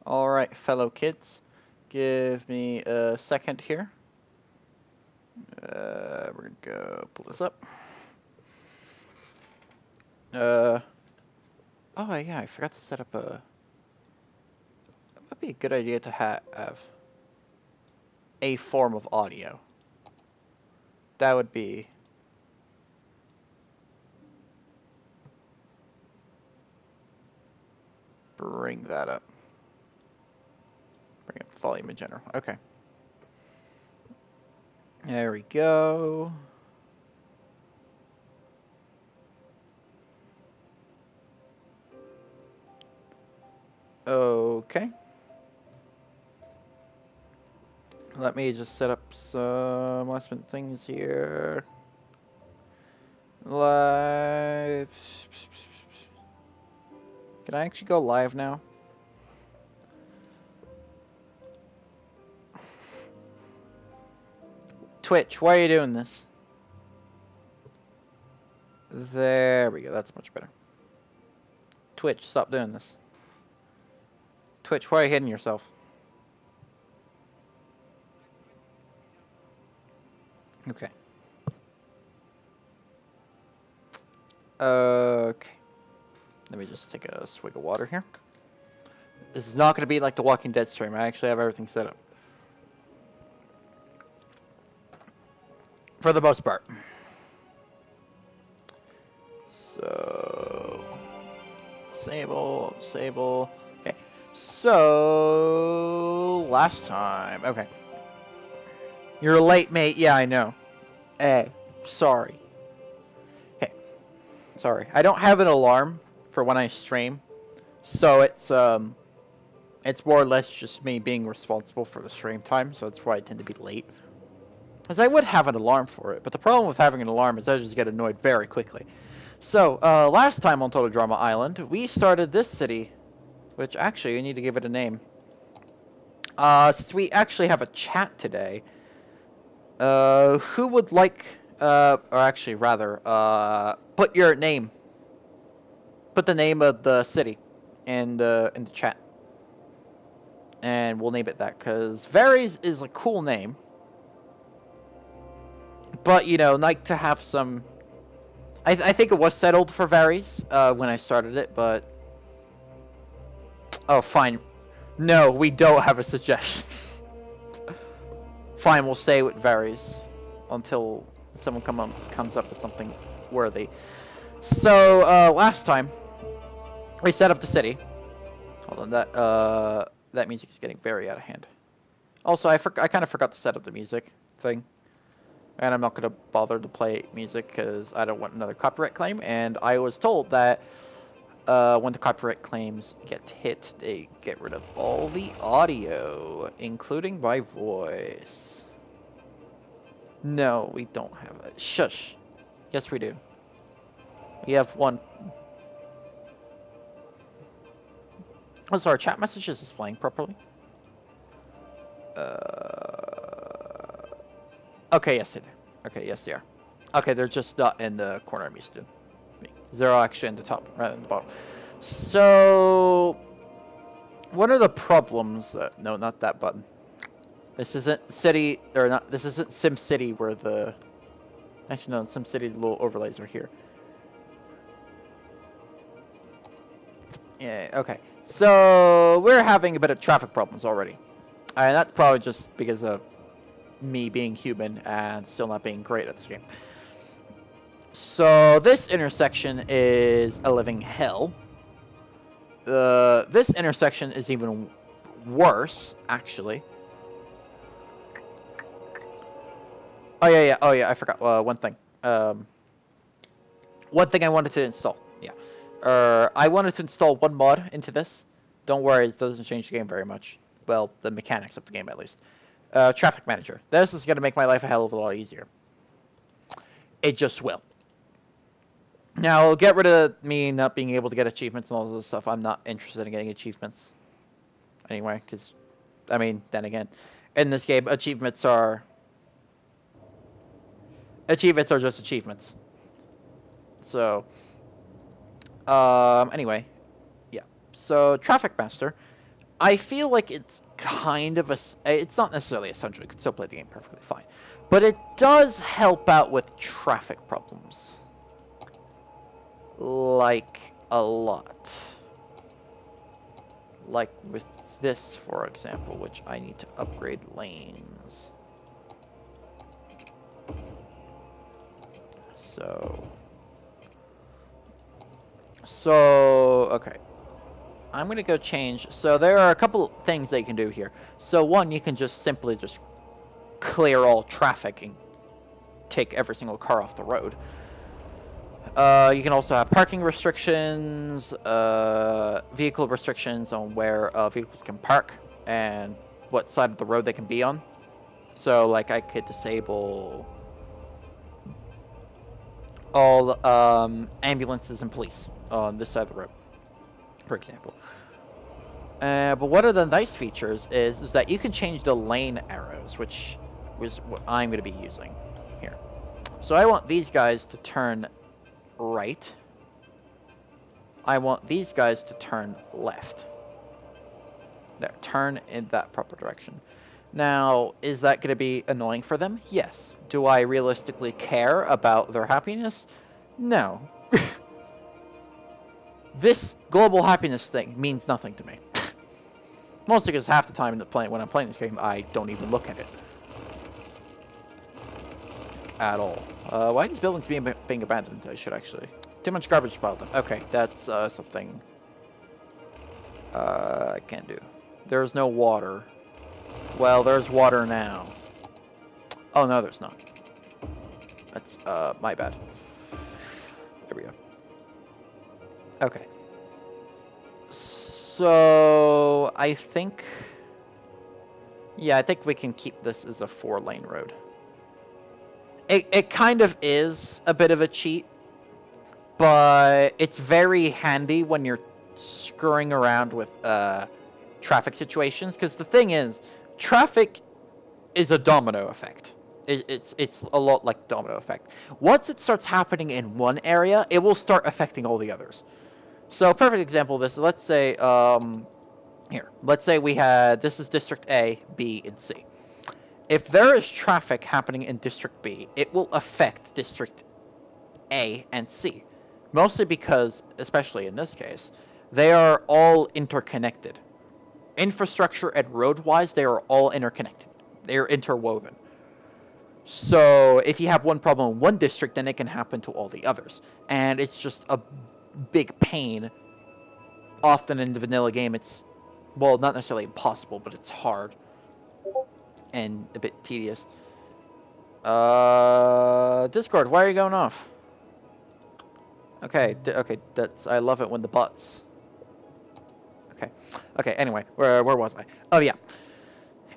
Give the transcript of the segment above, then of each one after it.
Alright, fellow kids, give me a second here. We're gonna go pull this up. Oh yeah, I forgot to set up a... That would be a good idea to have a form of audio. That would be... Bring that up. Bring up the volume in general. Okay. There we go. Okay. Let me just set up some last minute things here. Live. Can I actually go live now? Twitch, why are you doing this? There we go, that's much better. Twitch, stop doing this. Twitch, why are you hitting yourself? Okay. Okay. Let me just take a swig of water here. This is not going to be like the Walking Dead stream. I actually have everything set up. For the most part. So... Disable. Okay. So... Last time. Okay. You're late, mate. Yeah, I know. Hey, sorry. Okay. Sorry. I don't have an alarm for when I stream. So it's more or less just me being responsible for the stream time, so that's why I tend to be late. Because I would have an alarm for it, but the problem with having an alarm is I just get annoyed very quickly. So, last time on Total Drama Island, we started this city, which actually, we need to give it a name. Since we actually have a chat today, who would like, or actually, rather, put your name. Put the name of the city in the chat. And we'll name it that, because Varies is a cool name. But, you know, like to have some... I think it was settled for Varies when I started it, but... Oh, fine. No, we don't have a suggestion. Fine, we'll say it varies until someone comes up with something worthy. So, last time, we set up the city. Hold on, that music is getting very out of hand. Also, I kind of forgot to set up the music thing. And I'm not going to bother to play music because I don't want another copyright claim. And I was told that when the copyright claims get hit, they get rid of all the audio, including my voice. No, we don't have that. Shush. Yes, we do. We have one. Oh, so our chat messages is playing properly? Okay, yes they do. Okay, yes they are. Okay, they're just not in the corner I'm used to. They're actually in the top rather than the bottom. So, what are the problems? No, not that button. This isn't City, or not. This isn't Sim City where the... Actually, no, in Sim City the little overlays are here. Yeah, okay. So, we're having a bit of traffic problems already. And that's probably just because of me being human and still not being great at this game. So this intersection is a living hell. This intersection is even worse, actually. Oh yeah, I forgot one thing. One thing I wanted to install. Yeah, I wanted to install one mod into this. Don't worry, it doesn't change the game very much. Well, the mechanics of the game at least. Traffic manager. This is gonna make my life a hell of a lot easier. It just will. Now, get rid of me not being able to get achievements and all this stuff. I'm not interested in getting achievements. Anyway, because, I mean, then again, in this game, achievements are just achievements. So, anyway, yeah. So, Traffic Master. I feel like it's kind of it's not necessarily essential. You can still play the game perfectly fine, but it does help out with traffic problems, like a lot. Like with this, for example, which I need to upgrade lanes. So okay. I'm gonna go change. So there are a couple things that you can do here. So one, you can just simply just clear all traffic and take every single car off the road. You can also have parking restrictions, vehicle restrictions on where vehicles can park and what side of the road they can be on. So like I could disable all ambulances and police on this side of the road, for example. But one of the nice features is that you can change the lane arrows, which is what I'm going to be using here. So I want these guys to turn right. I want these guys to turn left. There, turn in that proper direction. Now, is that going to be annoying for them? Yes. Do I realistically care about their happiness? No. This global happiness thing means nothing to me. Mostly because half the time when I'm playing this game, I don't even look at it. At all. Why are these buildings being abandoned? I should actually. Too much garbage piled up. Okay, that's something I can't do. There's no water. Well, there's water now. Oh, no, there's not. That's, my bad. There we go. Okay. So, I think... Yeah, I think we can keep this as a 4-lane road. It kind of is a bit of a cheat, but it's very handy when you're screwing around with traffic situations, because the thing is, traffic is a domino effect. It's a lot like domino effect. Once it starts happening in one area, it will start affecting all the others. So, perfect example of this, let's say, here, let's say we had, this is District A, B, and C. If there is traffic happening in District B, it will affect District A and C. Mostly because, especially in this case, they are all interconnected. Infrastructure and road-wise, they are all interconnected. They are interwoven. So, if you have one problem in one district, then it can happen to all the others. And it's just a big pain. Often in the vanilla game, it's, well, not necessarily impossible, but it's hard. And a bit tedious. Discord, why are you going off? Okay, okay, that's, I love it when the bots. Okay, anyway, where was I? Oh, yeah.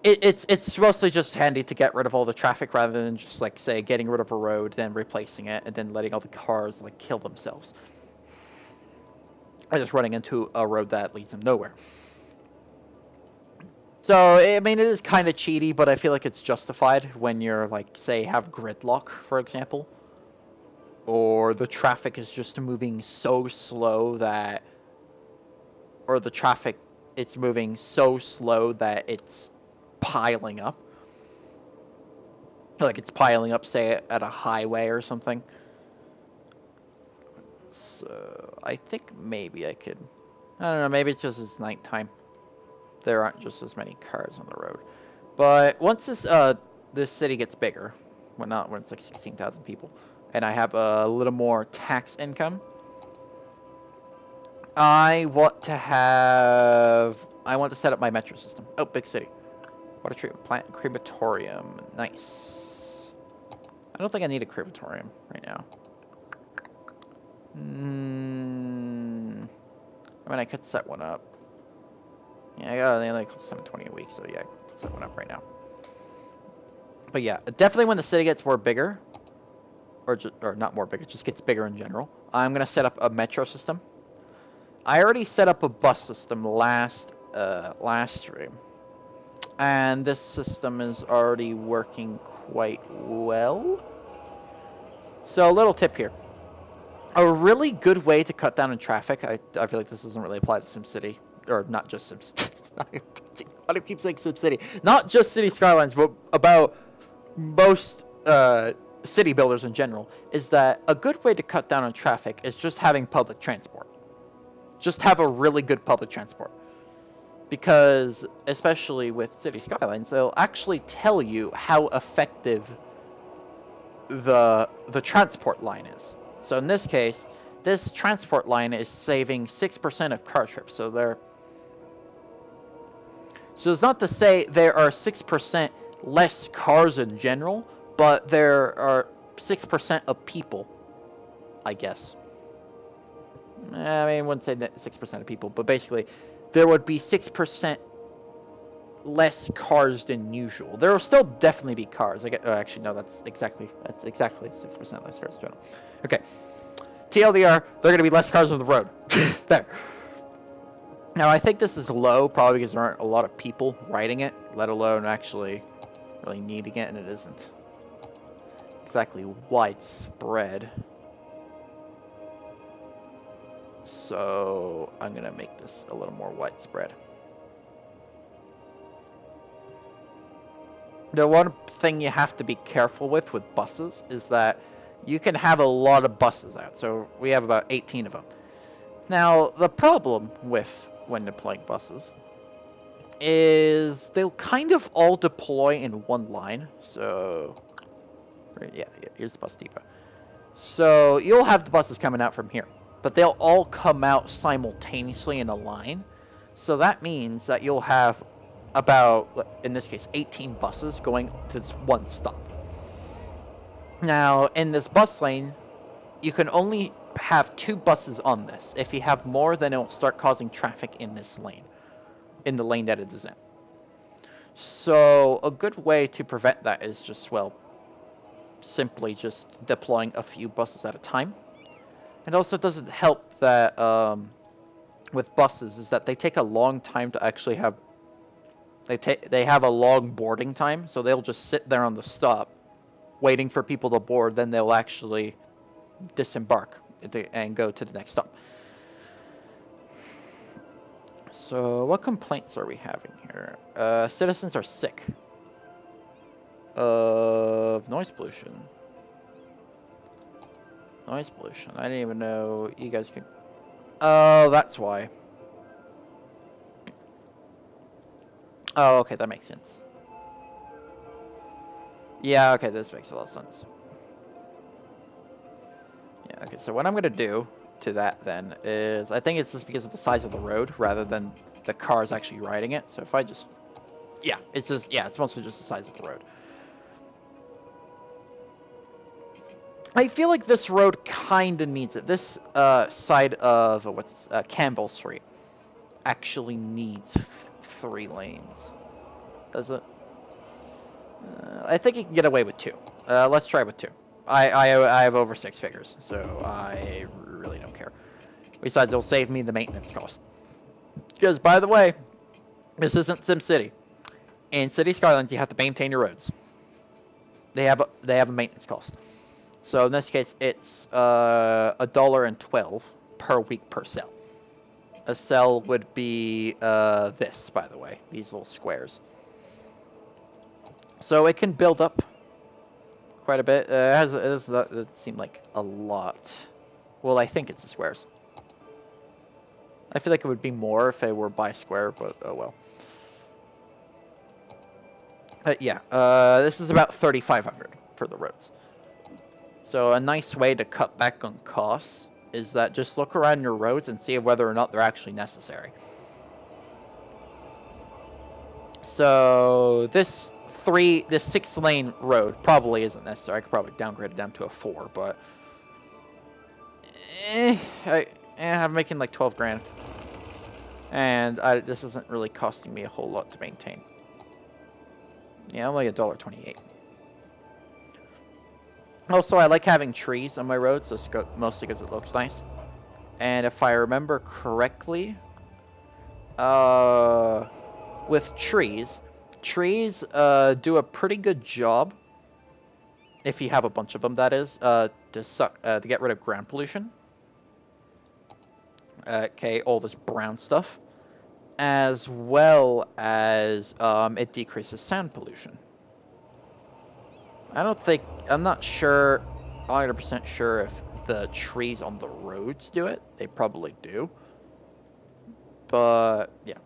It's mostly just handy to get rid of all the traffic rather than just, like, say, getting rid of a road, then replacing it, and then letting all the cars, like, kill themselves. Or just running into a road that leads them nowhere. So, I mean, it is kind of cheaty, but I feel like it's justified when you're, like, say, have gridlock, for example. Or the traffic is just moving so slow that... Or the traffic, it's moving so slow that it's piling up. Like, it's piling up, say, at a highway or something. So, I think maybe I could... I don't know, maybe it's just it's nighttime. There aren't just as many cars on the road. But once this city gets bigger, when it's like 16,000 people, and I have a little more tax income, I want to set up my metro system. Oh, big city. Water treatment plant, crematorium. Nice. I don't think I need a crematorium right now. I mean, I could set one up. Yeah, I got like $720 a week, so yeah, I can set one up right now. But yeah, definitely when the city gets more bigger, or not more bigger, just gets bigger in general, I'm gonna set up a metro system. I already set up a bus system last stream, and this system is already working quite well. So a little tip here. A really good way to cut down on traffic, I feel like this doesn't really apply to SimCity, or not just Sims, Why do I keep saying SimCity? Not just City Skylines, but about most city builders in general, is that a good way to cut down on traffic is just having public transport. Just have a really good public transport. Because, especially with City Skylines, they'll actually tell you how effective the transport line is. So in this case, this transport line is saving 6% of car trips. So it's not to say there are 6% less cars in general, but there are 6% of people, I guess. I mean, I wouldn't say that 6% of people, but basically, there would be 6% less cars than usual. There will still definitely be cars. Actually, no, that's exactly 6% less cars in general. Okay. TLDR, there are going to be less cars on the road. There. Now, I think this is low, probably because there aren't a lot of people riding it, let alone actually really needing it, and it isn't exactly widespread. So I'm going to make this a little more widespread. The one thing you have to be careful with buses is that you can have a lot of buses out. So we have about 18 of them. Now, the problem with when deploying buses is they'll kind of all deploy in one line. So, yeah, here's the bus depot. So you'll have the buses coming out from here, but they'll all come out simultaneously in a line. So that means that you'll have about, in this case, 18 buses going to this one stop. Now, in this bus lane, you can only have 2 buses on this. If you have more, then it will start causing traffic in this lane, in the lane that it is in. So a good way to prevent that is just, well, simply just deploying a few buses at a time. It also doesn't help that with buses is that they take a long time to actually have. They have a long boarding time, so they'll just sit there on the stop, waiting for people to board. Then they'll actually disembark and go to the next stop. So what complaints are we having here? Citizens are sick of noise pollution. Noise pollution. I didn't even know you guys could. Oh, that's why. Oh, okay, that makes sense. Yeah, okay, this makes a lot of sense. Yeah, okay, so what I'm going to do to that then is, I think it's just because of the size of the road rather than the cars actually riding it. So if I just, yeah, it's mostly just the size of the road. I feel like this road kind of needs it. This side of, Campbell Street actually needs 3 lanes. Does it? I think you can get away with 2. Let's try with 2. I have over 6 figures, so I really don't care. Besides, it'll save me the maintenance cost. Because, by the way, this isn't SimCity. In City Skylines, you have to maintain your roads. They have a maintenance cost. So in this case, it's $1.12 per week per cell. A cell would be this, by the way, these little squares. So it can build up quite a bit. It seemed like a lot. Well, I think it's the squares. I feel like it would be more if they were by square, but oh well. Yeah, this is about 3,500 for the roads. So a nice way to cut back on costs is that just look around your roads and see whether or not they're actually necessary. So this 6-lane road probably isn't necessary. I could probably downgrade it down to a 4, but I'm making like 12 grand, and this isn't really costing me a whole lot to maintain. Yeah, I'm like $1.28. Also, I like having trees on my roads, so mostly because it looks nice. And if I remember correctly, with trees do a pretty good job, if you have a bunch of them, that is, to get rid of ground pollution. Okay, all this brown stuff. as well as it decreases sound pollution. I'm not sure, 100% sure if the trees on the roads do it. They probably do. But, yeah.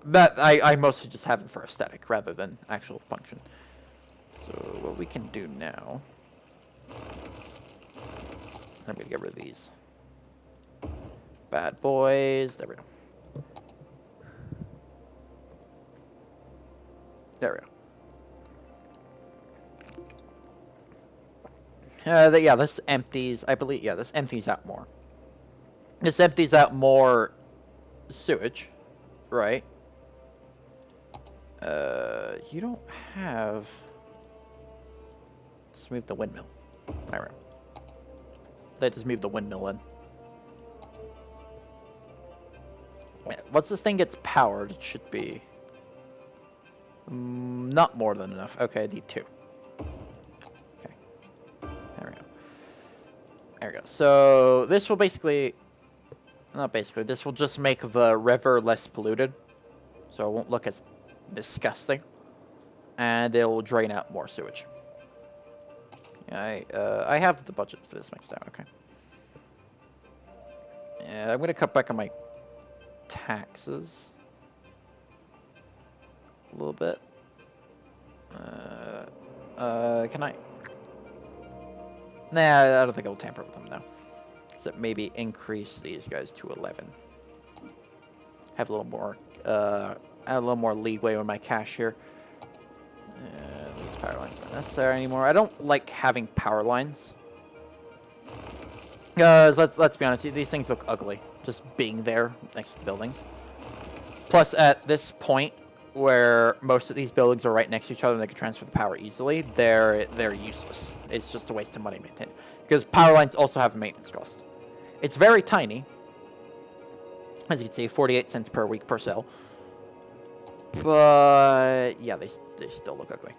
But I mostly just have it for aesthetic rather than actual function. So, what we can do now... I'm going to get rid of these. Bad boys. There we go. There we go. Yeah, this empties, I believe, yeah, this empties out more. This empties out more sewage, right? You don't have... Let's move the windmill. Alright. They just move the windmill in. Once this thing gets powered, it should be... not more than enough. Okay, I need 2. Okay. There we go. There we go. So, this will basically... Not basically, this will just make the river less polluted. So it won't look as disgusting. And it will drain out more sewage. I have the budget for this maxed out, okay. Yeah, I'm gonna cut back on my taxes a little bit. Can I? Nah, I don't think I'll tamper with them now. So maybe increase these guys to 11. Have a little more, add a little more leeway with my cash here. These power lines aren't necessary anymore. I don't like having power lines. Let's be honest, these things look ugly, just being there next to the buildings. Plus, at this point, where most of these buildings are right next to each other and they can transfer the power easily, they're useless. It's just a waste of money to maintain. Because power lines also have a maintenance cost. It's very tiny. As you can see, 48 cents per week per cell. But, yeah, they still look ugly.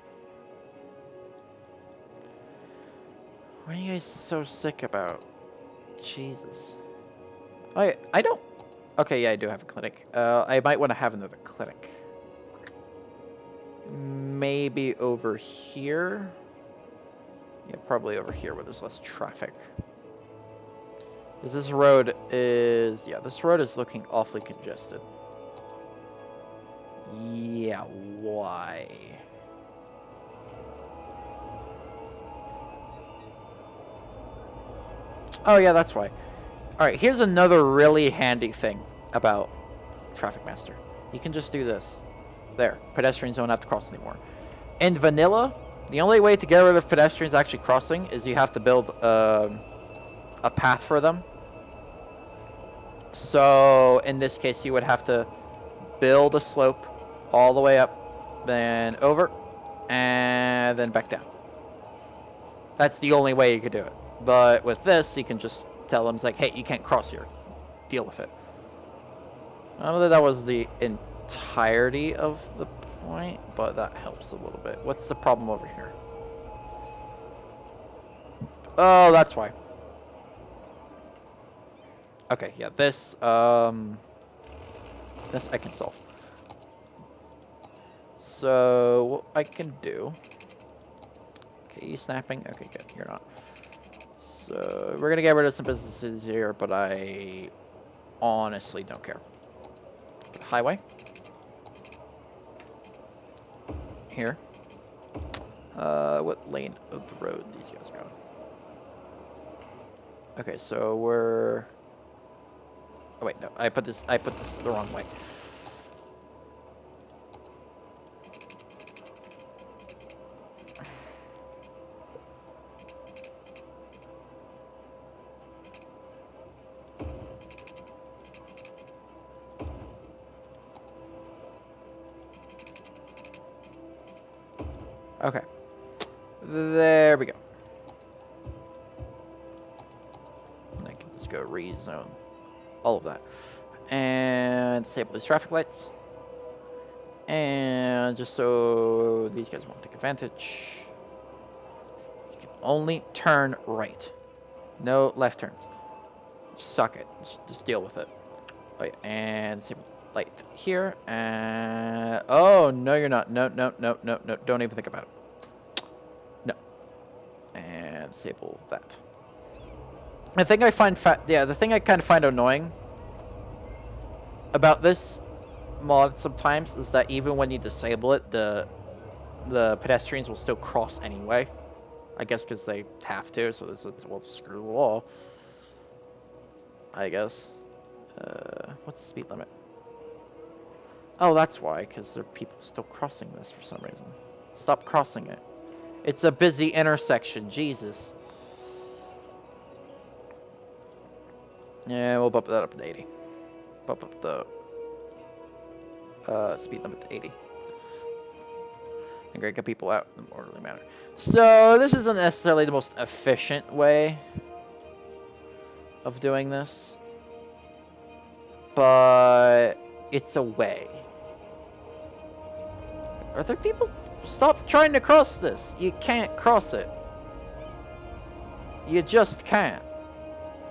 What are you guys so sick about? Jesus. I don't... Okay, yeah, I do have a clinic. I might want to have another clinic. Maybe over here? Yeah, probably over here where there's less traffic. Because this road is... Yeah, this road is looking awfully congested. Yeah, why? Oh, yeah, that's why. Alright, here's another really handy thing about Traffic Master. You can just do this. There. Pedestrians don't have to cross anymore. In vanilla, the only way to get rid of pedestrians actually crossing is you have to build a path for them. So, in this case, you would have to build a slope all the way up, then over, and then back down. That's the only way you could do it. But with this, you can just tell them, it's like, hey, you can't cross here. Deal with it. I don't know that that was the entirety of the point, but that helps a little bit. What's the problem over here? Oh, that's why. Okay, yeah, this I can solve. So, what I can do... Okay, you snapping? Okay, good, you're not. So, we're gonna get rid of some businesses here, but I honestly don't care. Highway. Here. What lane of the road these guys go? Okay, so we're... Oh wait, no, I put this the wrong way. Okay. There we go. I can just go rezone all of that. And disable these traffic lights. And just so these guys won't take advantage. You can only turn right. No left turns. Suck it. Just deal with it. Wait, and disable light here, and oh no, you're not. No, no, no, no, no. Don't even think about it. No, and disable that. The thing I find the thing I kind of find annoying about this mod sometimes is that even when you disable it, the pedestrians will still cross anyway. I guess because they have to, so this is, well, screw the law. I guess. What's the speed limit? Oh, that's why, because there are people still crossing this for some reason. Stop crossing it. It's a busy intersection, Jesus. Yeah, we'll bump that up to 80. Bump up the speed limit to 80. And get people out in an orderly manner. So, this isn't necessarily the most efficient way of doing this. But it's a way. Are there people? Stop trying to cross this. You can't cross it. You just can't.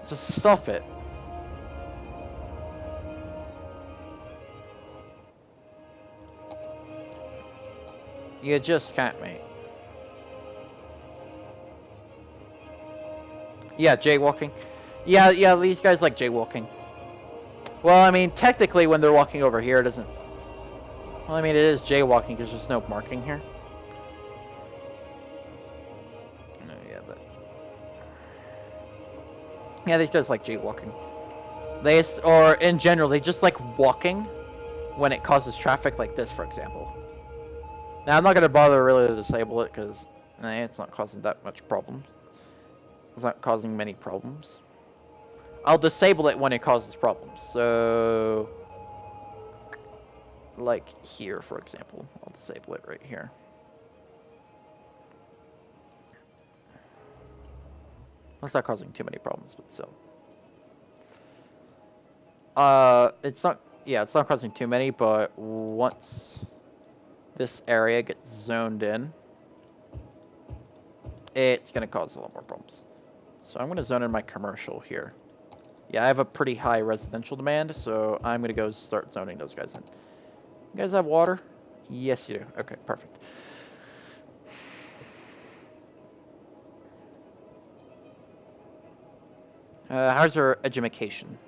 Just stop it. You just can't, mate. Yeah, jaywalking. Yeah, these guys like jaywalking. Well, I mean, technically when they're walking over here, it doesn't... Well, I mean, it is jaywalking because there's no marking here. No, yeah, but... Yeah, these guys like jaywalking. Or in general, they just like walking when it causes traffic like this, for example. Now, I'm not going to bother really to disable it because it's not causing that much problems. It's not causing many problems. I'll disable it when it causes problems. So, like here, for example, I'll disable it right here. It's not causing too many problems, but still. It's not causing too many, but once this area gets zoned in, it's gonna cause a lot more problems. So I'm gonna zone in my commercial here. Yeah, I have a pretty high residential demand, so I'm gonna go start zoning those guys in. You guys have water? Yes, you do. Okay, perfect. How's your education?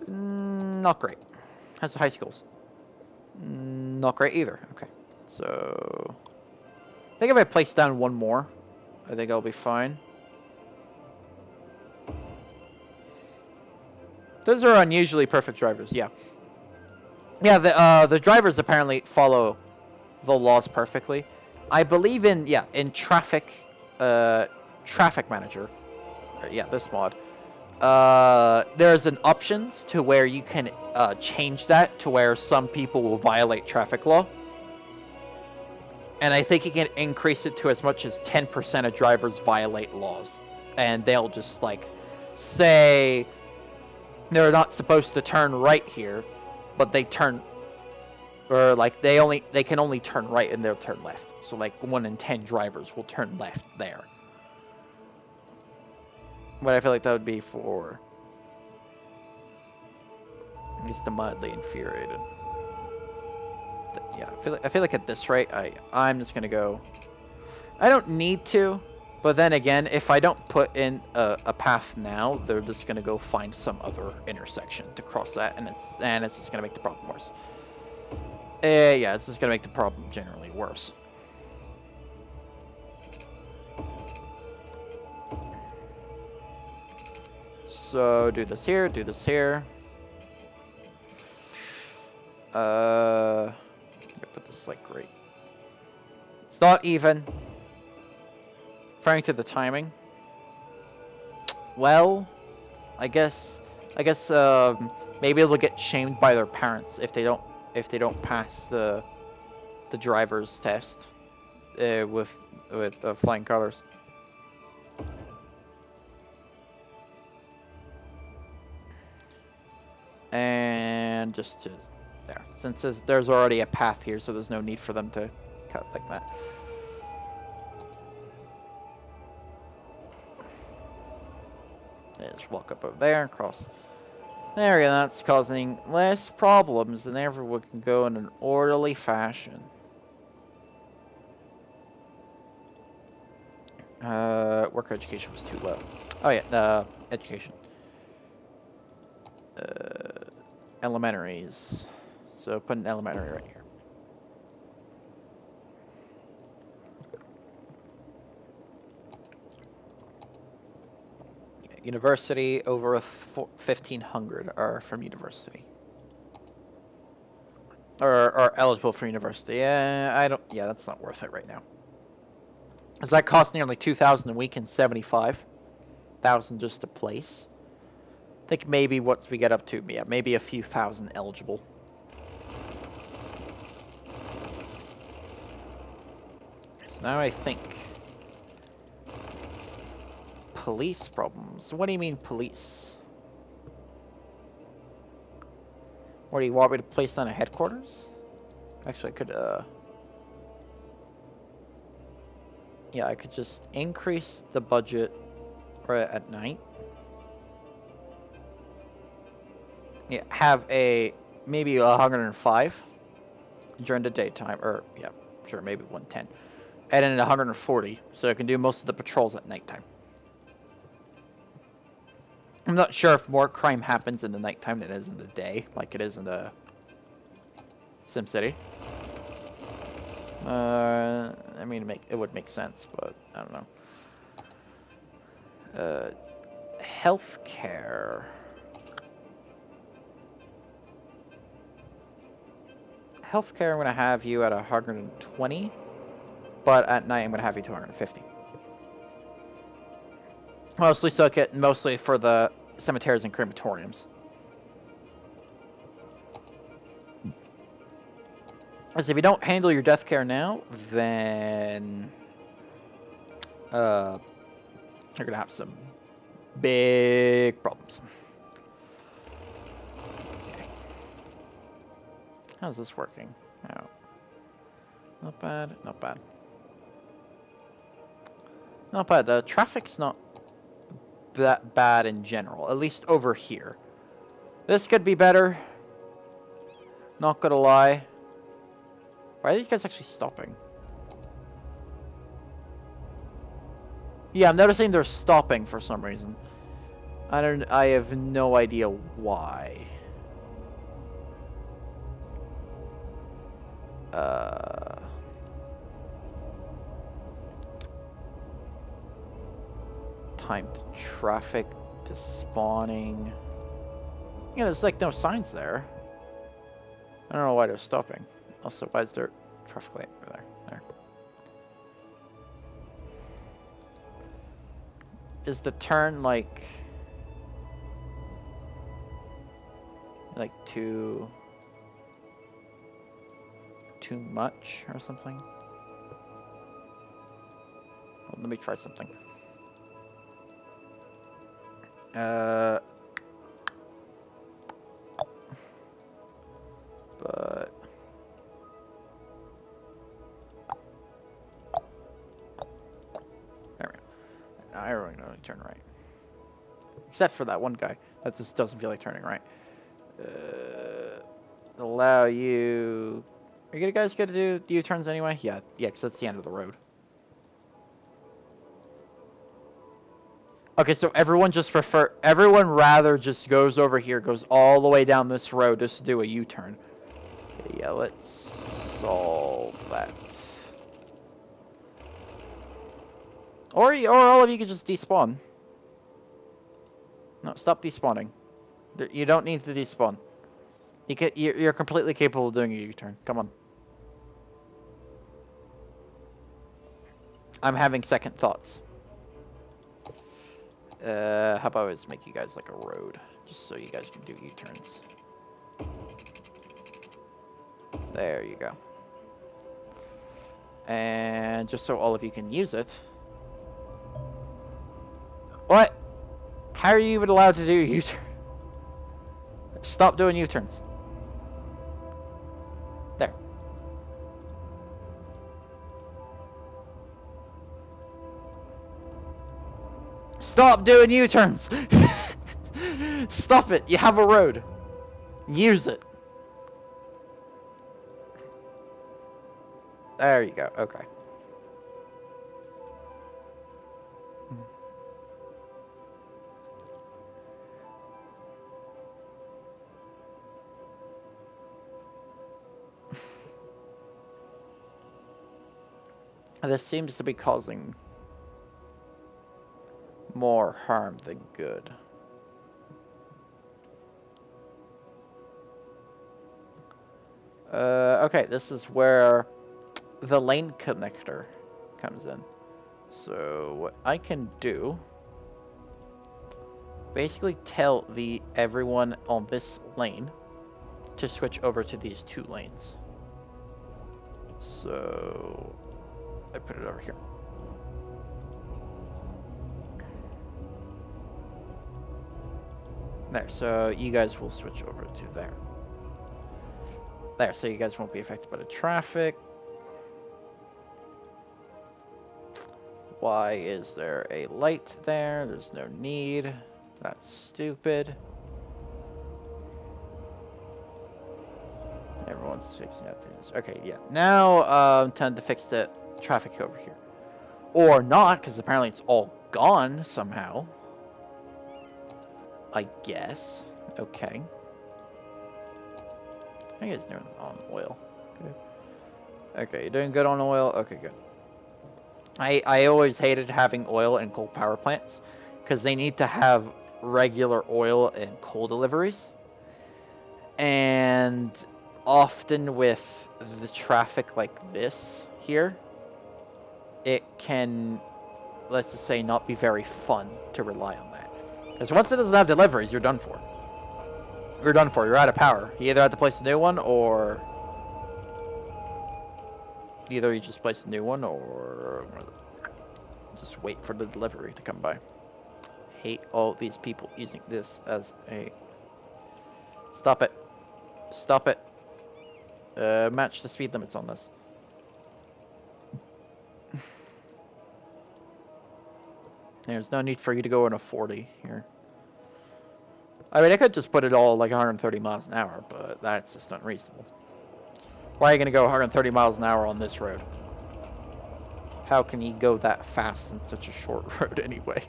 Not great. How's the high schools? Not great either. Okay, so I think if I place down one more, I think I'll be fine. Those are unusually perfect drivers. Yeah. Yeah, the drivers apparently follow the laws perfectly. I believe in traffic manager. Yeah, this mod. There's an options to where you can change that to where some people will violate traffic law. And I think you can increase it to as much as 10% of drivers violate laws. And they'll just like say they're not supposed to turn right here, but they turn, or like they can only turn right and they'll turn left. So like 1 in 10 drivers will turn left there. But I feel like that would be for at least the mildly infuriated. Yeah, I feel like at this rate, I'm just gonna go. I don't need to, but then again, if I don't put in a path now, they're just gonna go find some other intersection to cross that, and it's just gonna make the problem worse. Yeah, it's just gonna make the problem generally worse. So do this here, do this here. Let me put this like right. It's not even. Referring to the timing. Well, I guess maybe they'll get shamed by their parents if they don't pass the driver's test with flying colors. And just to there, since there's already a path here, so there's no need for them to cut like that. Just walk up over there, cross. There we go, that's causing less problems, and everyone can go in an orderly fashion. Worker education was too low. Oh yeah, education. Elementaries. So put an elementary right here. University, over 1,500 are from university. Or are eligible for university. Yeah, that's not worth it right now. Does that cost nearly 2,000 a week and 75,000 just to place? I think maybe once we get up to, yeah, maybe a few thousand eligible. So now I think police problems. What do you mean police? What do you want me to place on a headquarters? Actually, I could, yeah, I could just increase the budget at night. Yeah, have maybe 105 during the daytime, or yeah, sure, maybe 110. And then 140, so I can do most of the patrols at nighttime. I'm not sure if more crime happens in the nighttime than it is in the day, like it is in the SimCity. I mean, it would make sense, but I don't know. Healthcare. Healthcare, I'm gonna have you at 120, but at night I'm gonna have you 250. Mostly for the cemeteries and crematoriums. As if you don't handle your death care now, then you're gonna have some big problems. Okay. How's this working? Oh. Not bad, not bad. Not bad. The traffic's not that bad in general, at least over here. This could be better. Not gonna lie. Why are these guys actually stopping? Yeah, I'm noticing they're stopping for some reason. I have no idea why. Timed traffic to spawning. Yeah, there's like no signs there. I don't know why they're stopping. Also, why is there traffic light over there? There. Is the turn like too much or something? Well, let me try something. But there we go. Now I really know to turn right. Except for that one guy that just doesn't feel like turning right. Allow you. Are you guys gonna do U-turns anyway? Yeah, because that's the end of the road. Okay, so everyone rather just goes over here, goes all the way down this road just to do a U-turn. Okay, yeah, let's solve that. Or all of you could just despawn. No, stop despawning. You don't need to despawn. You're completely capable of doing a U-turn. Come on. I'm having second thoughts. How about I just make you guys like a road, just so you guys can do U-turns. There you go. And just so all of you can use it. What? How are you even allowed to do U-turn? Stop doing U-turns. There. Stop doing U-turns! Stop it! You have a road. Use it. There you go. Okay. This seems to be causing more harm than good. Okay, this is where the lane connector comes in. So what I can do, basically tell everyone on this lane to switch over to these 2 lanes. So I put it over here. There, so you guys will switch over to there. There, so you guys won't be affected by the traffic. Why is there a light there? There's no need. That's stupid. Everyone's fixing that thing. Okay, yeah. Now, time to fix the traffic over here. Or not, because apparently it's all gone somehow. I guess. Okay. I guess doing on oil. Good. Okay, you're doing good on oil? Okay, good. I always hated having oil in coal power plants, because they need to have regular oil and coal deliveries. And often with the traffic like this here, it can, let's just say, not be very fun to rely on that. Because once it doesn't have deliveries, you're done for. You're done for. You're out of power. You either have to place a new one, or either you just place a new one, or just wait for the delivery to come by. Hate all these people using this as a... Stop it. Stop it. Match the speed limits on this. There's no need for you to go in a 40 here. I mean, I could just put it all like 130 miles an hour, but that's just unreasonable. Why are you going to go 130 miles an hour on this road? How can you go that fast in such a short road anyway?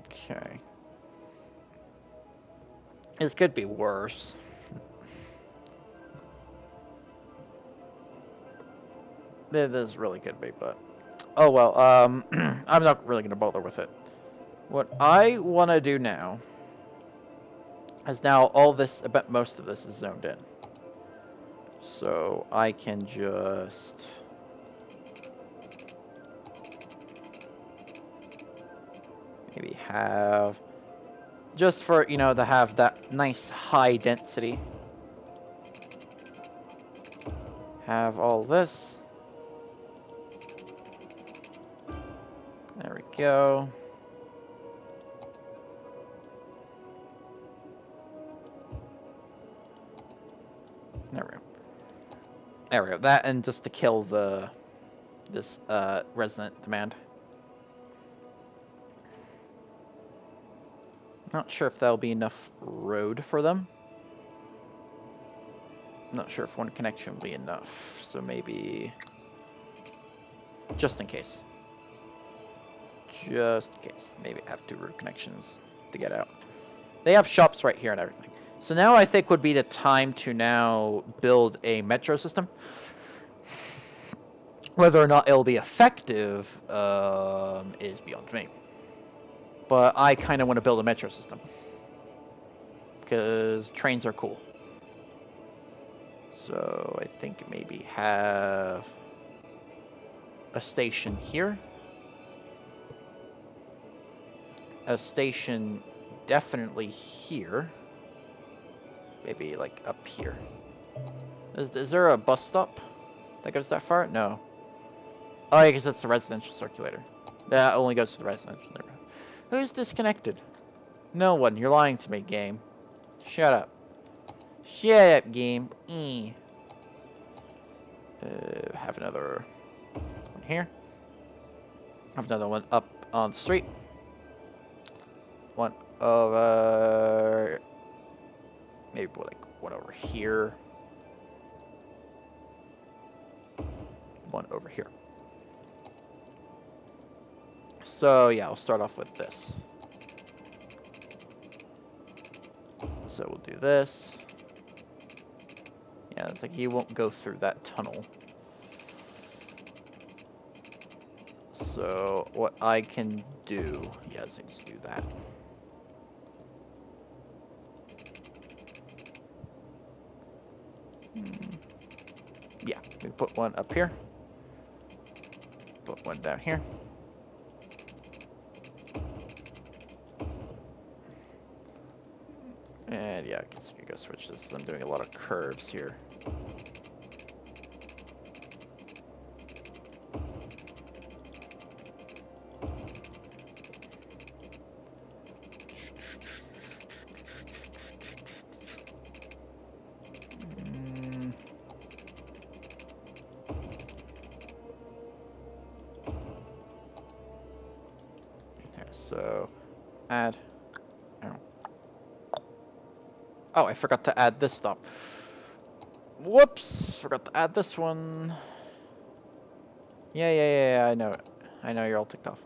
Okay. This could be worse. This really could be, but... Oh well, I'm not really going to bother with it. What I want to do now is now all this, about most of this is zoned in. So I can just... maybe have... just for, you know, to have that nice high density. Have all this. There we go. There we go. There we go. That, and just to kill this resident demand. Not sure if that'll be enough road for them. Not sure if one connection will be enough, so maybe just in case. Just in case. Maybe have 2 road connections to get out. They have shops right here and everything. So now I think would be the time to now build a metro system. Whether or not it'll be effective is beyond me. But I kind of want to build a metro system. Because trains are cool. So I think maybe have a station here. A station definitely here. Maybe like up here. Is there a bus stop that goes that far? No. Oh, I guess that's the residential circulator. That only goes to the residential neighborhood. Who's disconnected? No one. You're lying to me, game. Shut up. Shut up, game. Have another one here. Have another one up on the street. One over... maybe like one over here. One over here. So yeah, I'll start off with this. So we'll do this. Yeah, it's like he won't go through that tunnel. So what I can do, yes, let's do that. Yeah, we put one up here. Put one down here. And yeah, I guess we could go switch this. I'm doing a lot of curves here. So, add. Oh, I forgot to add this stop. Whoops! Forgot to add this one. Yeah, I know it. I know you're all ticked off.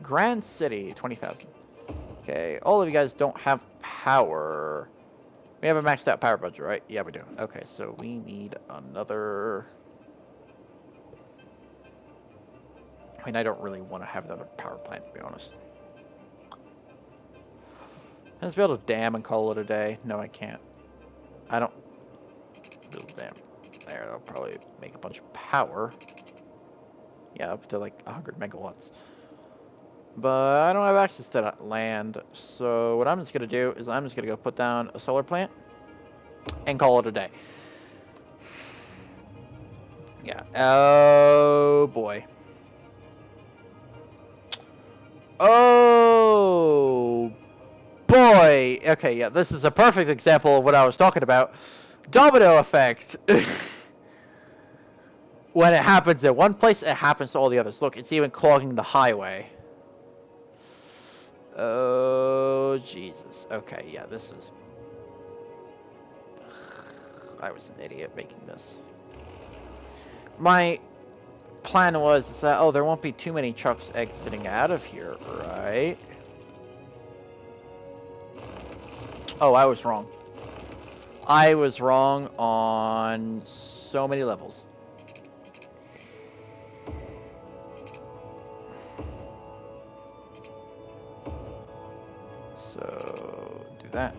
Grand City, 20,000. Okay, all of you guys don't have power. We have a maxed out power budget, right? Yeah, we do. Okay, so we need another... I mean, I don't really want to have another power plant, to be honest. Can I just build a dam and call it a day? No, I can't. I don't... build a dam. There, that'll probably make a bunch of power. Yeah, up to like 100 megawatts. But I don't have access to that land, so what I'm just going to do is I'm just going to go put down a solar plant and call it a day. Yeah. Oh, boy. Oh, boy. Okay, yeah, this is a perfect example of what I was talking about. Domino effect. When it happens in one place, it happens to all the others. Look, it's even clogging the highway. Oh, Jesus. Okay, yeah, this is... I was an idiot making this. My plan was that, oh, there won't be too many trucks exiting out of here, right? Oh, I was wrong. I was wrong on so many levels. So, do that.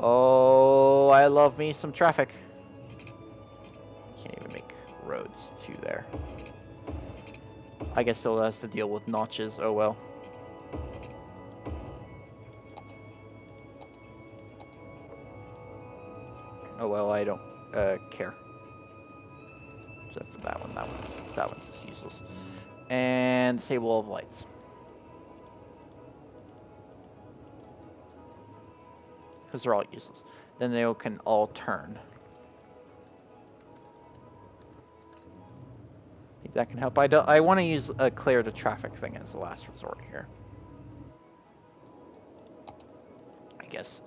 Oh, I love me some traffic. Can't even make roads to there. I guess still has to deal with notches. Oh well. Oh well, I don't care. Except for that one. That one's just useless. And disable all the lights. Because they're all useless. Then they can all turn. I think that can help. I want to use a clear the traffic thing as the last resort here. I guess,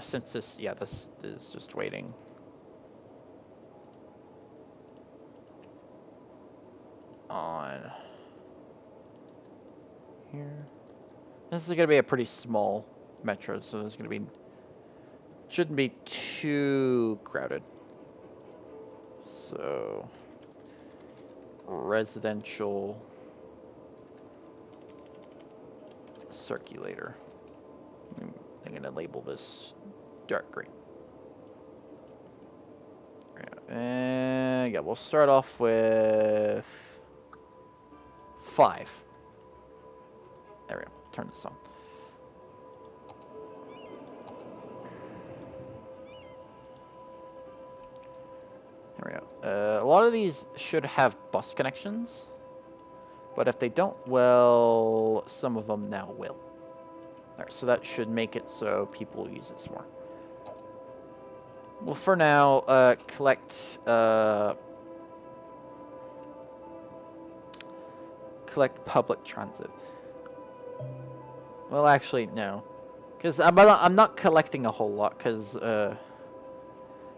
since this, yeah, this is just waiting. On here. This is going to be a pretty small metro, so there's going to be... shouldn't be too crowded. So... residential... circulator. I'm going to label this dark green. And yeah, we'll start off with 5. There we go. Turn this on. There we go. A lot of these should have bus connections, but if they don't, well, some of them now will. Alright, so that should make it so people use this more. Well, for now, collect public transit. Well, actually, no. Because I'm not collecting a whole lot, because,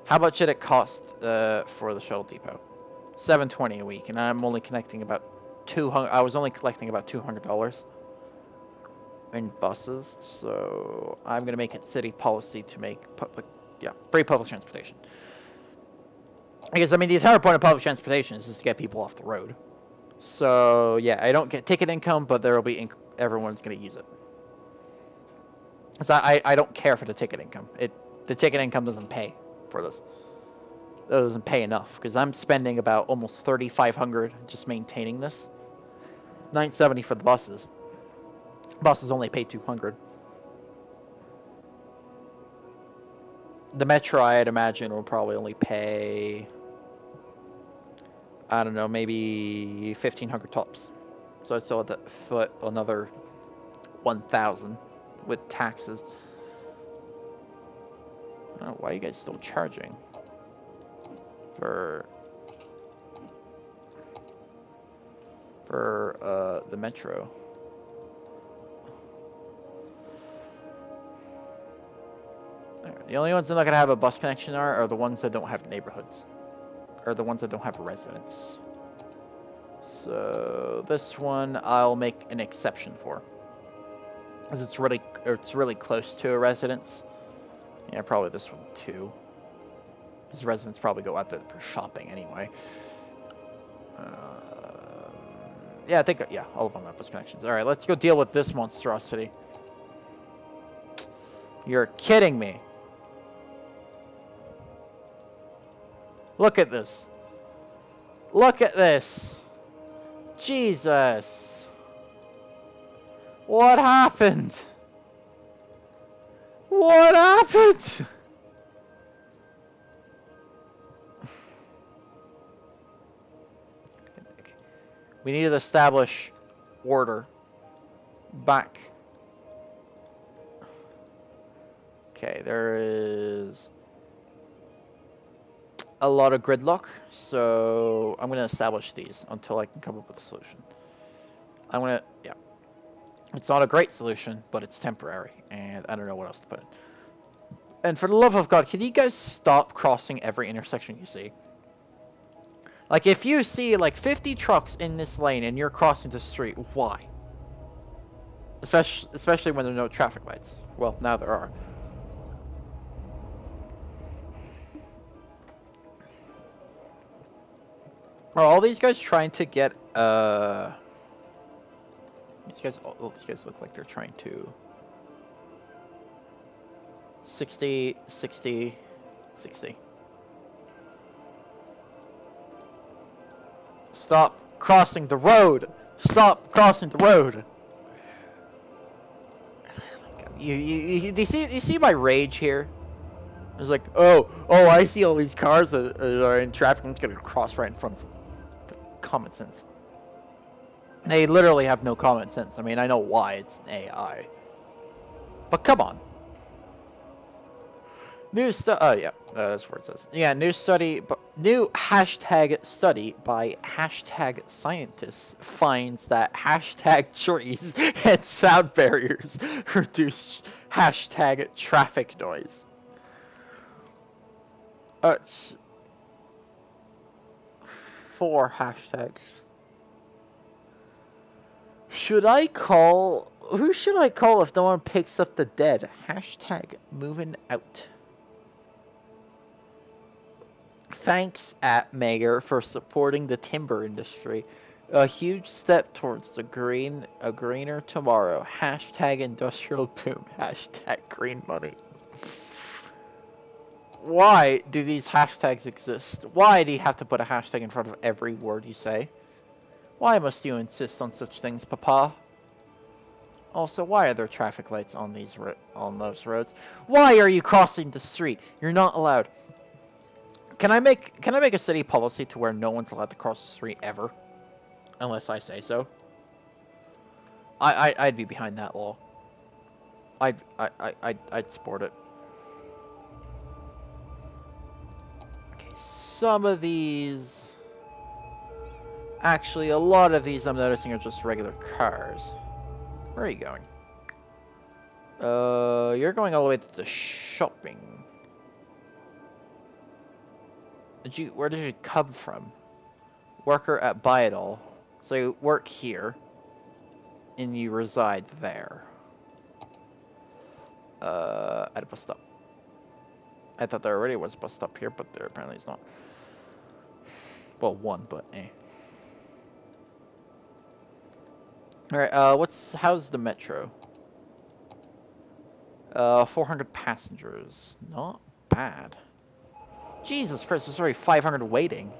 how much did it cost, for the shuttle depot? $720 a week, and I'm only connecting about I was only collecting about $200 in buses, so I'm gonna make it city policy to make free public transportation. Because, I mean, the entire point of public transportation is just to get people off the road. So, yeah, I don't get ticket income, but there will be everyone's going to use it. So I don't care for the ticket income. The ticket income doesn't pay for this. It doesn't pay enough, because I'm spending about almost $3,500 just maintaining this. $970 for the buses. Buses only pay $200. The metro, I'd imagine, will probably only pay, I don't know, maybe $1,500 tops. So I still have to foot another $1,000 with taxes. Oh, why are you guys still charging for the metro? The only ones that are not gonna have a bus connection are the ones that don't have neighborhoods, or the ones that don't have residents. So this one I'll make an exception for, because it's really close to a residence. Yeah, probably this one too, because residents probably go out there for shopping anyway. Yeah, I think all of them have bus connections. All right, let's go deal with this monstrosity. You're kidding me. Look at this. Look at this. Jesus. What happened? What happened? We need to establish order back. Okay, there is a lot of gridlock, so I'm going to establish these until I can come up with a solution. It's not a great solution, but it's temporary, and I don't know what else to put in. And for the love of God, can you guys stop crossing every intersection you see? Like, if you see, like, 50 trucks in this lane and you're crossing the street, why? Especially when there are no traffic lights. Well, now there are. Are all these guys trying to get, these guys look like they're trying to... 60, 60, 60. Stop crossing the road! Stop crossing the road! You see my rage here? It's like, oh, I see all these cars that are in traffic. I'm just gonna cross right in front of them. Common sense. They literally have no common sense. I mean, I know why, it's AI. But come on. That's where it says. Yeah, new hashtag study by hashtag scientists finds that hashtag trees and sound barriers reduce hashtag traffic noise. 4 hashtags. Who should I call if no one picks up the dead? Hashtag moving out. Thanks, Mayor, for supporting the timber industry. A huge step towards a greener tomorrow. Hashtag industrial boom. Hashtag green money. Why do these hashtags exist? Why do you have to put a hashtag in front of every word you say? Why must you insist on such things, Papa? Also, why are there traffic lights on those roads? Why are you crossing the street? You're not allowed. Can I make a city policy to where no one's allowed to cross the street ever? Unless I say so. I'd be behind that law. I'd support it. Okay, some of these... Actually, a lot of these I'm noticing are just regular cars. Where are you going? You're going all the way to the shopping. Where did you come from? Worker at Buy It All. So you work here, and you reside there. At a bus stop. I thought there already was a bus stop here, but there apparently is not. Well, one, but eh. Alright, how's the metro? 400 passengers. Not bad. Jesus Christ, there's already 500 waiting.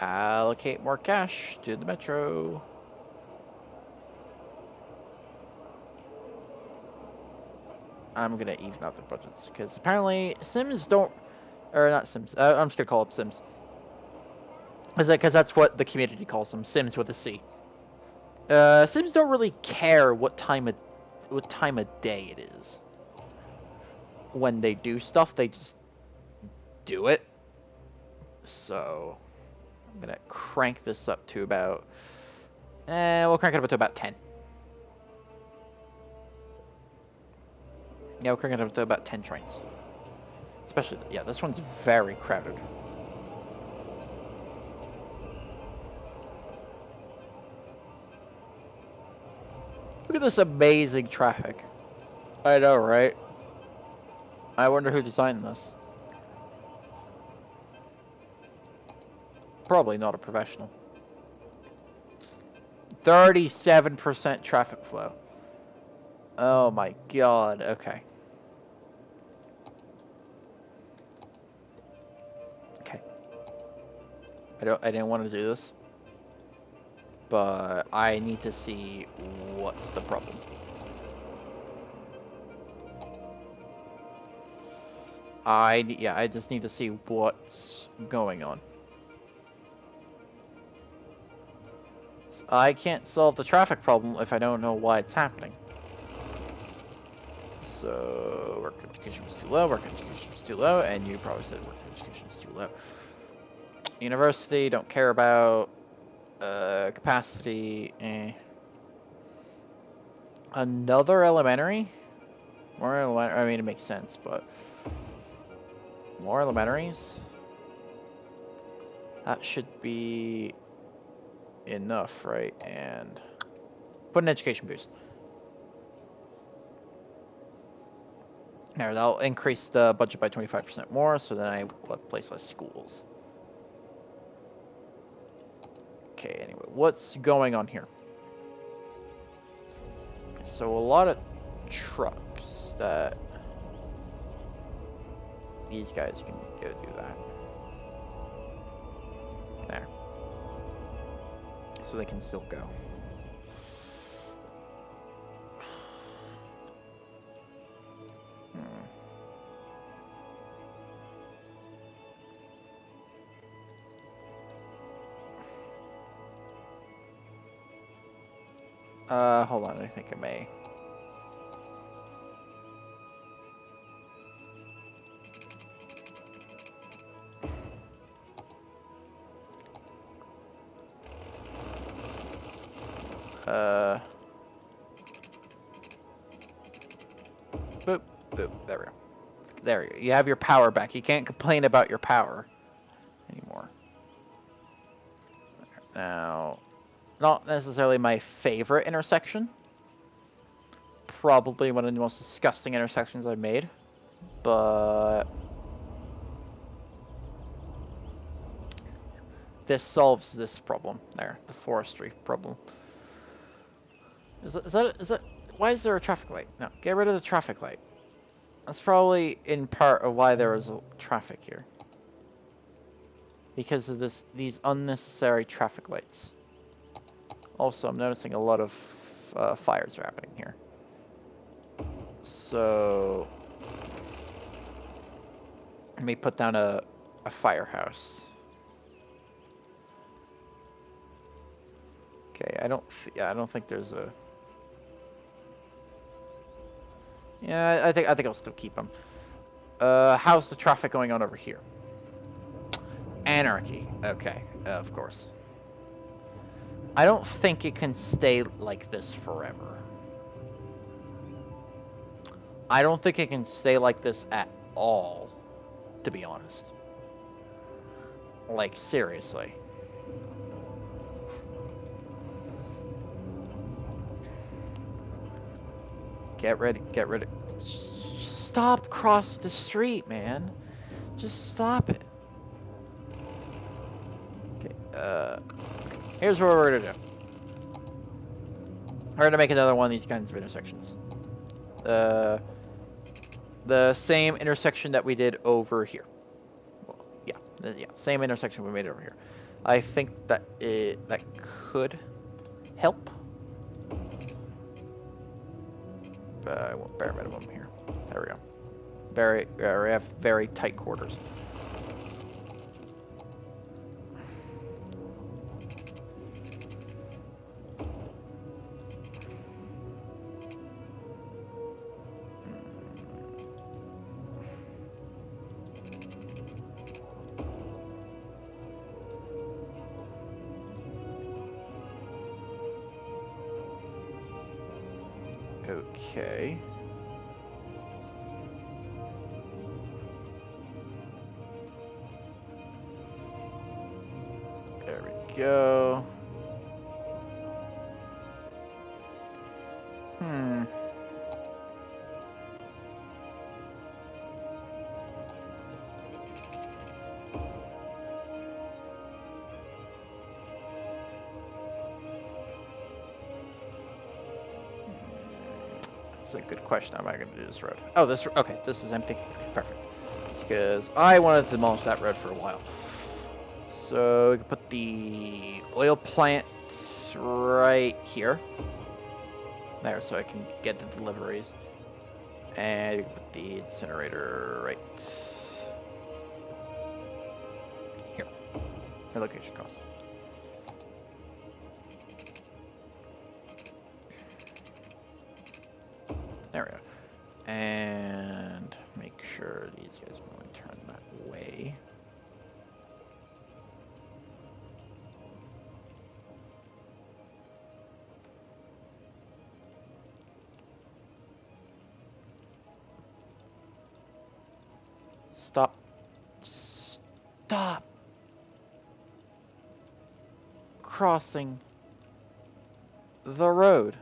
Allocate more cash to the metro. I'm gonna even out their budgets, because apparently Sims don't... Or not Sims, I'm just gonna call them Sims. Because that's what the community calls them, Sims with a C. Sims don't really care what time of day it is. When they do stuff, they just do it. So I'm gonna crank this up to about... we'll crank it up to about 10. Yeah, we'll crank it up to about 10 trains. Especially, yeah, this one's very crowded. Look at this amazing traffic. I know, right? I wonder who designed this. Probably not a professional. 37% traffic flow. Oh my god, okay. Okay. I didn't want to do this. But I need to see what's the problem. I just need to see what's going on. I can't solve the traffic problem if I don't know why it's happening. So, work education was too low, work education was too low, and you probably said work education was too low. University, don't care about. Capacity, eh. Another elementary? More elementary, I mean, it makes sense, but... More elementaries? That should be... enough, right? And... Put an education boost. There, that'll increase the budget by 25% more, so then I will place less schools. Okay, anyway, what's going on here? So a lot of trucks that these guys can go do that. There. So they can still go. Hold on, I think I may. Boop, boop, there we go. There you go. You have your power back. You can't complain about your power anymore. Now, not necessarily my favorite intersection. Probably one of the most disgusting intersections I've made. But this solves this problem there, the forestry problem. Is that why is there a traffic light? No, get rid of the traffic light. That's probably in part of why there is a traffic here. Because of these unnecessary traffic lights. Also, I'm noticing a lot of fires are happening here. So let me put down a firehouse. Okay, I don't think there's a Yeah, I think I'll still keep them. How's the traffic going on over here? Anarchy. Okay, of course. I don't think it can stay like this forever. I don't think it can stay like this at all, to be honest. Like, seriously. Get ready, get ready. Stop cross the street, man. Just stop it. Okay, here's what we're gonna do. We're gonna make another one of these kinds of intersections. The same intersection that we did over here. Well, yeah, same intersection we made over here. I think that that could help. I want bare minimum here. There we go. We have very tight quarters. Okay. There we go. That's a good question. How am I going to do this road? Oh, okay, this is empty. Perfect. Because I wanted to demolish that road for a while. So we can put the oil plant right here. There, so I can get the deliveries. And you can put the incinerator right here. Relocation cost. There we go. And make sure these guys only turn that way. Stop. Stop crossing the road.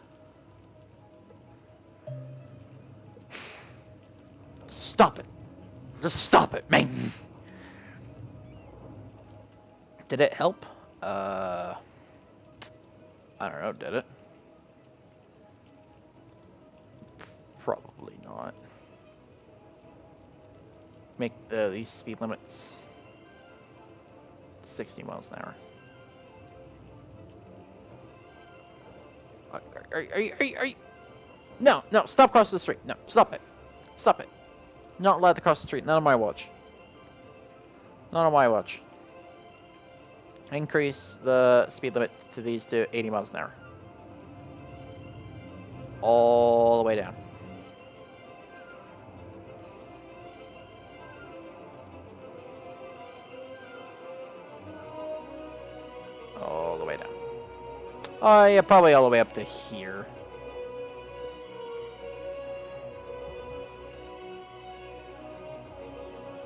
Stop it. Just stop it, man. Did it help? I don't know, did it? Probably not. Make these speed limits 60 miles an hour. Are you? No, stop crossing the street. No, stop it. Stop it. Not allowed to cross the street. Not on my watch. Not on my watch. Increase the speed limit to these to 80 miles an hour. All the way down. All the way down. Oh, yeah, probably all the way up to here.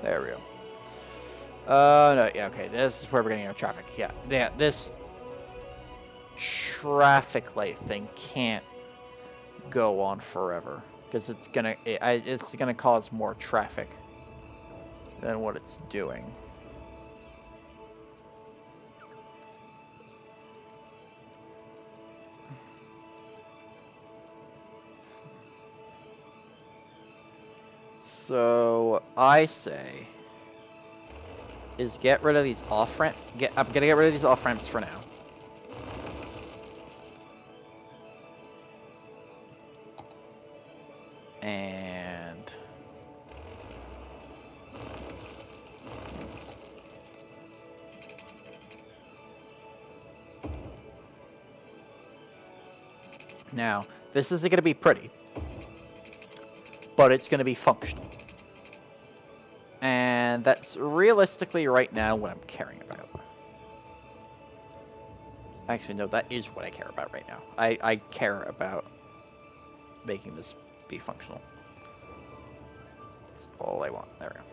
There we go. No, yeah, okay, this is where we're getting our traffic. Yeah, this traffic light thing can't go on forever because it's gonna cause more traffic than what it's doing. So I say is get rid of these off ramps. I'm gonna get rid of these off ramps for now. And now this isn't gonna be pretty. but it's going to be functional. And that's realistically right now what I'm caring about. Actually, no, that is what I care about right now. I care about making this be functional. That's all I want. There we go.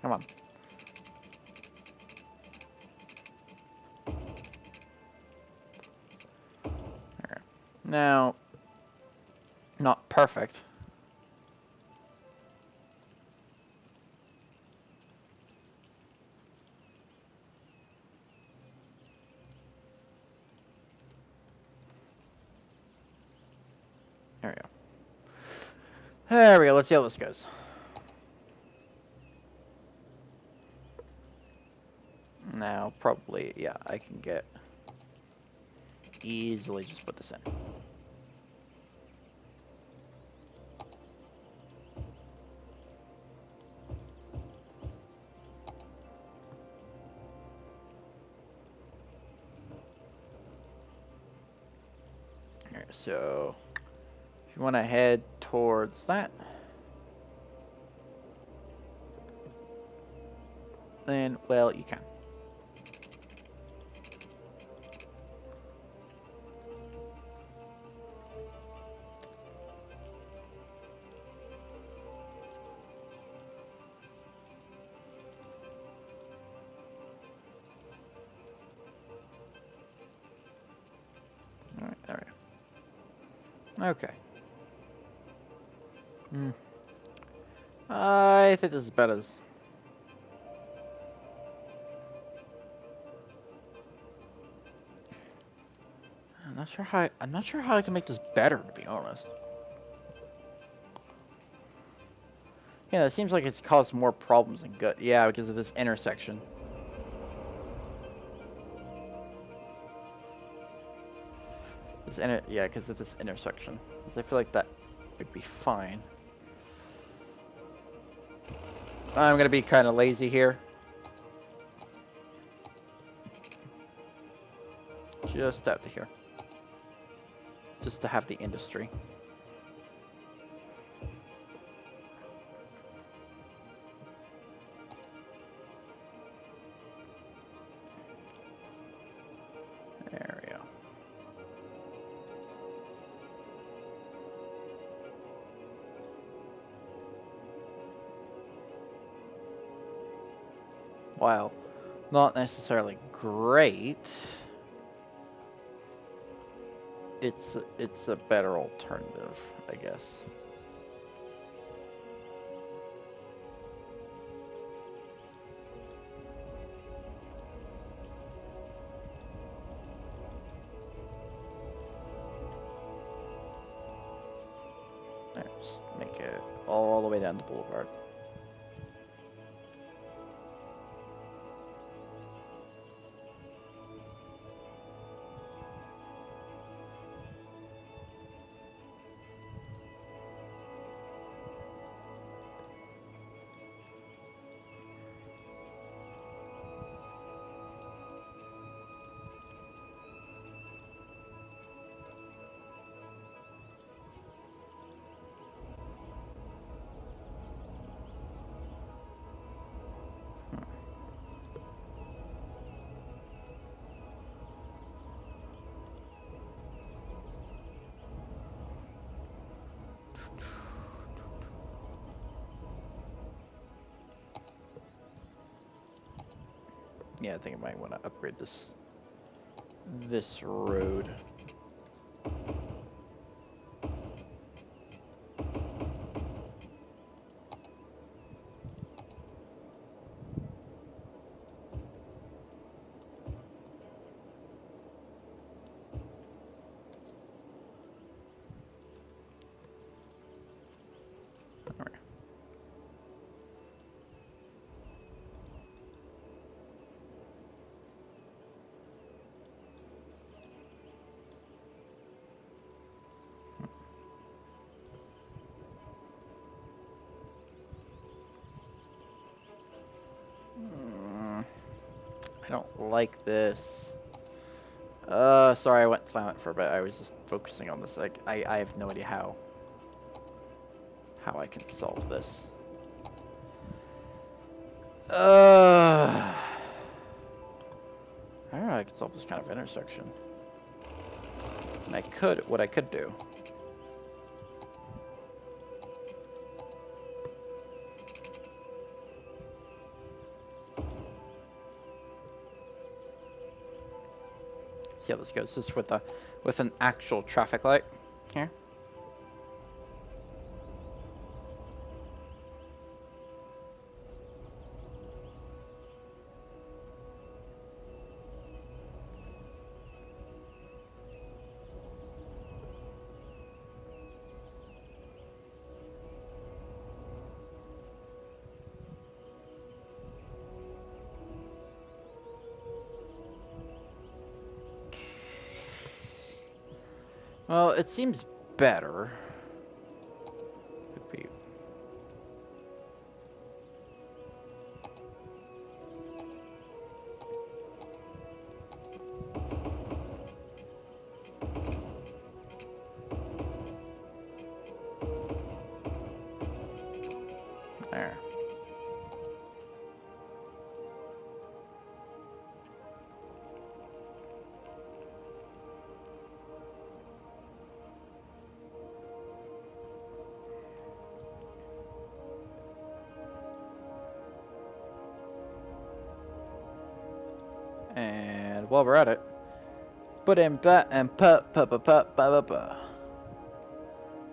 Come on. There. Now, not perfect. There we go. There we go. Let's see how this goes. Now, probably, yeah, I can get easily just put this in. Here, so if you want to head towards that, then, well, you can. Alright, there we go. Okay. I think this is better. I'm not sure how I can make this better, to be honest. Yeah, it seems like it's caused more problems than good. Yeah, because of this intersection. Yeah, because of this intersection. Because I feel like that would be fine. I'm gonna be kind of lazy here. Just out to here. Just to have the industry. There we go. While not necessarily great, it's a better alternative, I guess. There, just make it all the way down the boulevard. Yeah, I think I might want to upgrade this road. Alright. don't like this. Sorry, I went silent for a bit. I was just focusing on this. Like, I have no idea how I can solve this. I don't know how I can solve this kind of intersection. And what I could do. See how this goes. Just with an actual traffic light here. Well, it seems better. Could be. There. And while we're at it, put in ba and pa pa pa pa pa pa pa.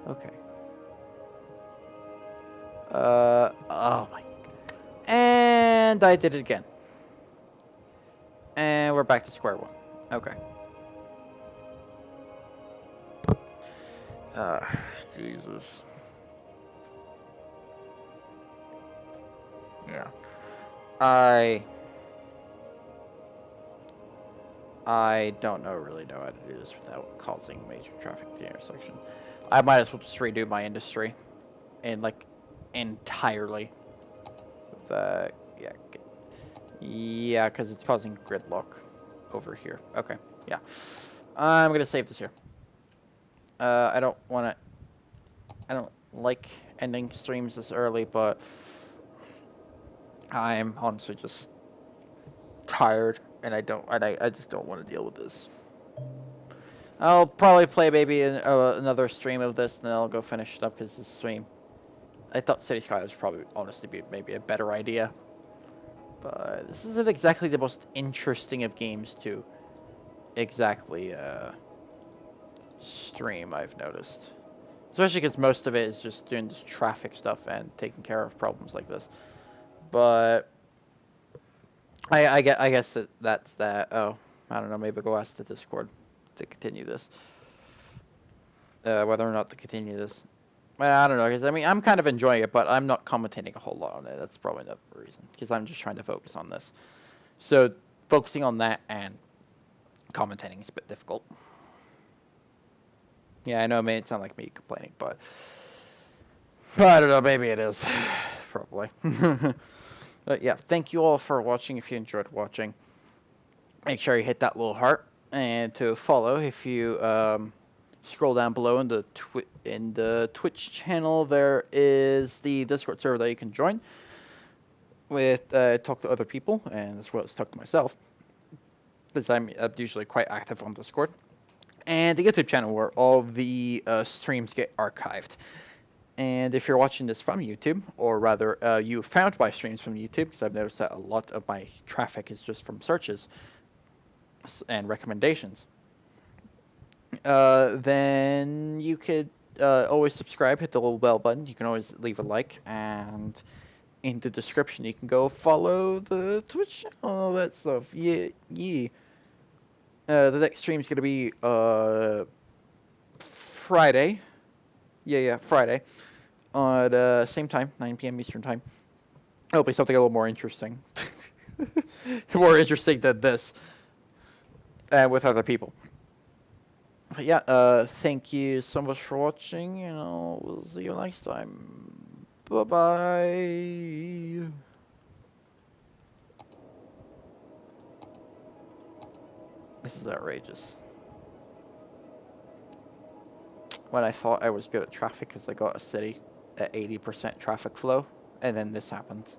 Okay. Oh my. And I did it again. And we're back to square one. Okay. Jesus. Yeah. I don't really know how to do this without causing major traffic at the intersection. I might as well just redo my industry and like entirely. Yeah, yeah, because it's causing gridlock over here. Okay, yeah. I'm gonna save this here. I don't like ending streams this early, but I'm honestly just tired, and I just don't want to deal with this. I'll probably play maybe another stream of this, and then I'll go finish it up because this stream. I thought City Skylines would probably honestly be maybe a better idea, but this isn't exactly the most interesting of games to exactly stream. I've noticed, especially because most of it is just doing this traffic stuff and taking care of problems like this. But I guess that's that. Oh, I don't know. Maybe go ask the Discord to continue this. Whether or not to continue this. Well, I don't know, because I mean, I'm kind of enjoying it, but I'm not commentating a whole lot on it. That's probably not the reason, because I'm just trying to focus on this. So, focusing on that and commentating is a bit difficult. Yeah, I know it may sound like me complaining, but I don't know, maybe it is. Probably. But yeah, thank you all for watching. If you enjoyed watching, make sure you hit that little heart, and to follow if you scroll down below in the Twitch channel, there is the Discord server that you can join with talk to other people, and as well as talk to myself, because I'm usually quite active on Discord, and the YouTube channel where all the streams get archived. And if you're watching this from YouTube, or rather you found my streams from YouTube, because I've noticed that a lot of my traffic is just from searches and recommendations, then you could always subscribe, hit the little bell button. You can always leave a like, and in the description you can go follow the Twitch channel, all that stuff. Yeah. The next stream is gonna be Friday. Yeah, Friday. On same time, 9 p.m. Eastern time. It'll be something a little more interesting. More interesting than this. And with other people. But yeah, thank you so much for watching, and we'll see you next time. Bye-bye. outrageous. When I thought I was good at traffic because I got a city at 80% traffic flow, and then this happened.